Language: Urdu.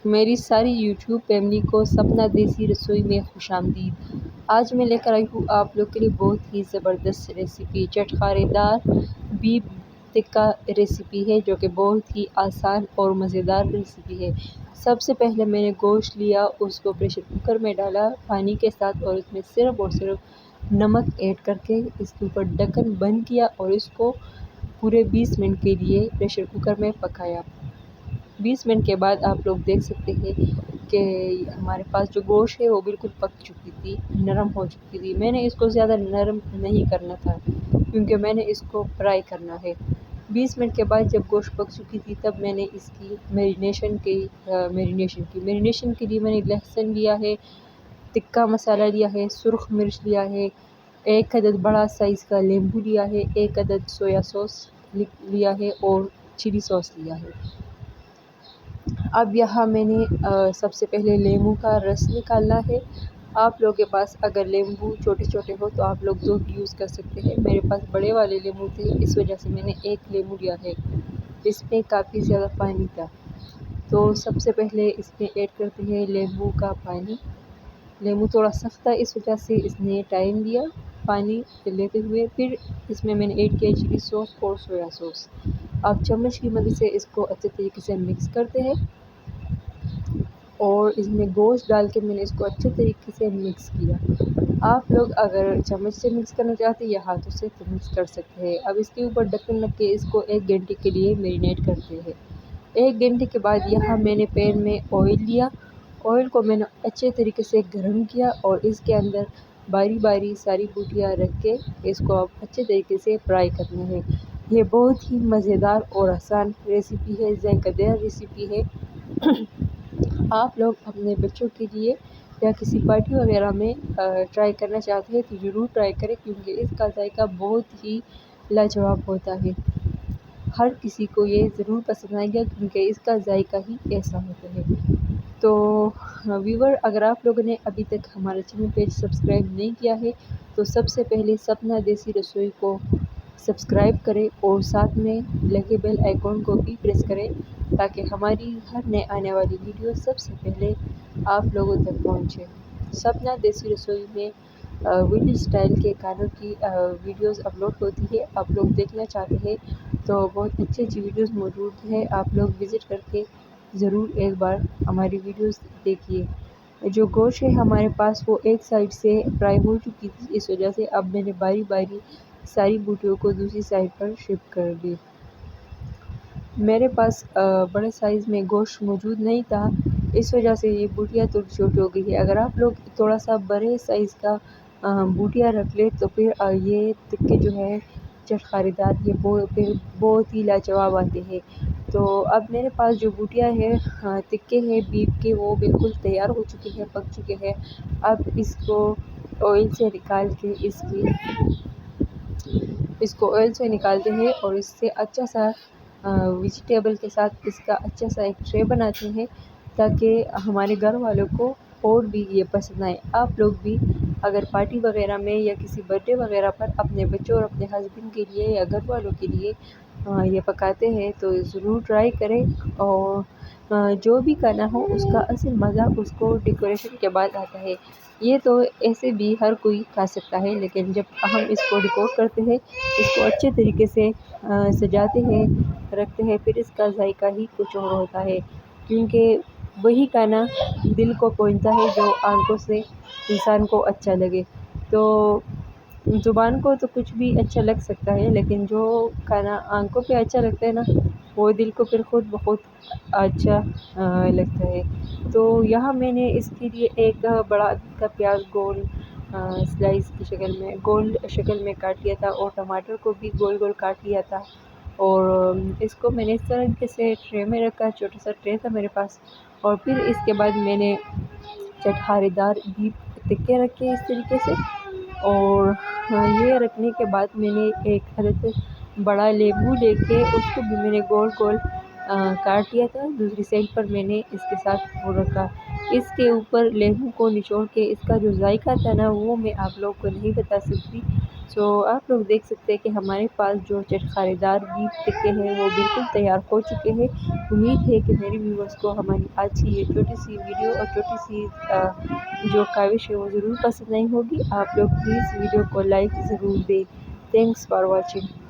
میری ساری یوٹیوب فیملی کو سپنا دیسی رسوئی میں خوش آمدید۔ آج میں لے کر آئی ہوں آپ لوگ کے لیے بہت ہی زبردست ریسیپی، چٹخارے دار بیف ٹکا ریسیپی ہے جو کہ بہت ہی آسان اور مزیدار ریسیپی ہے۔ سب سے پہلے میں نے گوشت لیا، اس کو پریشر کوکر میں ڈالا پانی کے ساتھ اور اس میں صرف نمک ایڈ کر کے اس کے اوپر ڈھکن بند کیا اور اس کو پورے 20 منٹ کے لیے پریشر کوکر میں پکایا۔ 20 منٹ کے بعد آپ لوگ دیکھ سکتے ہیں کہ ہمارے پاس جو گوشت ہے وہ بالکل پک چکی تھی، نرم ہو چکی تھی۔ میں نے اس کو زیادہ نرم نہیں کرنا تھا کیونکہ میں نے اس کو فرائی کرنا ہے۔ 20 منٹ کے بعد جب گوشت پک چکی تھی تب میں نے اس کی میرینیشن کے لیے میں نے لہسن لیا ہے، تکا مسالہ لیا ہے، سرخ مرچ لیا ہے، 1 عدد بڑا سائز کا لیمبو لیا ہے، 1 عدد سویا سوس لیا ہے اور چلی سوس لیا ہے۔ اب یہاں میں نے سب سے پہلے لیمو کا رس نکالنا ہے۔ آپ لوگوں کے پاس اگر لیمبو چھوٹے چھوٹے ہو تو آپ لوگ 2 یوز کر سکتے ہیں۔ میرے پاس بڑے والے لیمو تھے، اس وجہ سے میں نے 1 لیمو لیا ہے۔ اس میں کافی زیادہ پانی تھا تو سب سے پہلے اس میں ایڈ کرتے ہیں لیمو کا پانی۔ لیمو تھوڑا سخت تھا اس وجہ سے اس نے ٹائم لیا پانی لیتے ہوئے۔ پھر اس میں نے ایڈ کیا چلی سوس اور سویا سوس۔ آپ چمچ کی مدد سے اس کو اچھے طریقے سے مکس کرتے ہیں اور اس میں گوشت ڈال کے میں نے اس کو اچھے طریقے سے مکس کیا۔ آپ لوگ اگر چمچ سے مکس کرنا چاہتے ہیں یا ہاتھوں سے تو مکس کر سکتے ہیں۔ اب اس کے اوپر ڈھکن رکھ کے اس کو 1 گھنٹے کے لیے میرینیٹ کرتے ہیں۔ 1 گھنٹے کے بعد یہاں میں نے پین میں آئل لیا، آئل کو میں نے اچھے طریقے سے گرم کیا اور اس کے اندر باری باری ساری بوٹیاں رکھ کے اس کو اب اچھے طریقے سے فرائی کرنا ہے۔ یہ بہت ہی مزیدار اور آسان ریسیپی ہے، ذائقہ دار ریسیپی ہے۔ آپ لوگ اپنے بچوں کے لیے یا کسی پارٹی وغیرہ میں ٹرائی کرنا چاہتے ہیں تو ضرور ٹرائی کریں کیونکہ اس کا ذائقہ بہت ہی لاجواب ہوتا ہے۔ ہر کسی کو یہ ضرور پسند آئے گا کیونکہ اس کا ذائقہ ہی ایسا ہوتا ہے۔ تو ویور، اگر آپ لوگوں نے ابھی تک ہمارا چینل پیج سبسکرائب نہیں کیا ہے تو سب سے پہلے سپنا دیسی رسوئی کو سبسکرائب کریں اور ساتھ میں لگے بیل آئیکن کو بھی پریس کریں تاکہ ہماری ہر نئے آنے والی ویڈیو سب سے پہلے آپ لوگوں تک پہنچے۔ سپنا دیسی رسوئی میں ویڈیو سٹائل کے کھانوں کی ویڈیوز اپلوڈ ہوتی ہے۔ آپ لوگ دیکھنا چاہتے ہیں تو بہت اچھی اچھی ویڈیوز موجود ہیں، آپ لوگ وزٹ کر کے ضرور ایک بار ہماری ویڈیوز دیکھیے۔ جو گوشت ہے ہمارے پاس وہ ایک سائڈ سے فرائی ہو چکی تھی، اس وجہ سے اب میں نے باری باری ساری بوٹیوں کو دوسری سائڈ پر شفٹ کر دی۔ میرے پاس بڑے سائز میں گوشت موجود نہیں تھا، اس وجہ سے یہ بوٹیاں تھوڑی چھوٹی ہو گئی ہے۔ اگر آپ لوگ تھوڑا سا بڑے سائز کا بوٹیاں رکھ لیں تو پھر یہ ٹکے جو ہے چٹخارے دار یہ پھر بہت ہی لاجواب آتے ہیں۔ تو اب میرے پاس جو بوٹیاں ہیں ٹکے ہیں بیف کے وہ بالکل تیار ہو چکے ہیں، پک چکے ہیں۔ اب اس کو آئل سے نکال کے اس کو آئل سے نکالتے ہیں اور اس سے اچھا سا ویجیٹیبل کے ساتھ اس کا اچھا سا ایک ٹرے بناتے ہیں تاکہ ہمارے گھر والوں کو اور بھی یہ پسند آئے۔ آپ لوگ بھی اگر پارٹی وغیرہ میں یا کسی برتھ ڈے وغیرہ پر اپنے بچوں اور اپنے ہسبینڈ کے لیے یا گھر والوں کے لیے یہ پکاتے ہیں تو ضرور ٹرائی کریں۔ اور جو بھی کھانا ہو اس کا اصل مزہ اس کو ڈیکوریشن کے بعد آتا ہے۔ یہ تو ایسے بھی ہر کوئی کھا سکتا ہے لیکن جب ہم اس کو ڈیکور کرتے ہیں، اس کو اچھے طریقے سے سجاتے ہیں، رکھتے ہیں، پھر اس کا ذائقہ ہی کچھ اور ہوتا ہے کیونکہ وہی کھانا دل کو پہنچتا ہے جو آنکھوں سے انسان کو اچھا لگے۔ تو زبان کو تو کچھ بھی اچھا لگ سکتا ہے لیکن جو کھانا آنکھوں پہ اچھا لگتا ہے نا وہ دل کو پھر خود بہت اچھا لگتا ہے۔ تو یہاں میں نے اس کے لیے ایک بڑا کا پیاز گول سلائس کی شکل میں کاٹ لیا تھا اور ٹماٹر کو بھی گول گول کاٹ لیا تھا اور اس کو میں نے اس طرح سے ٹرے میں رکھا، چھوٹا سا ٹرے تھا میرے پاس۔ اور پھر اس کے بعد میں نے چٹخارے دار بیف ٹکے رکھے اس طریقے سے اور یہ رکھنے کے بعد میں نے 1 عدد بڑا لیمو لے کے اس کو بھی میں نے گول گول کاٹ لیا تھا۔ دوسری سائڈ پر میں نے اس کے ساتھ وہ رکھا، اس کے اوپر لیمو کو نچوڑ کے اس کا جو ذائقہ تھا نا وہ میں آپ لوگ کو نہیں بتا سکتی سو آپ لوگ دیکھ سکتے ہیں کہ ہمارے پاس جو چٹخارے دار بیف ٹکے ہیں وہ بالکل تیار ہو چکے ہیں۔ امید ہے کہ میری ویورز کو ہماری آج کی یہ چھوٹی سی ویڈیو اور چھوٹی سی جو کاوش ہے وہ ضرور پسند آئی ہوگی۔ آپ لوگ پلیز ویڈیو کو لائک ضرور دیں۔ Thanks for watching.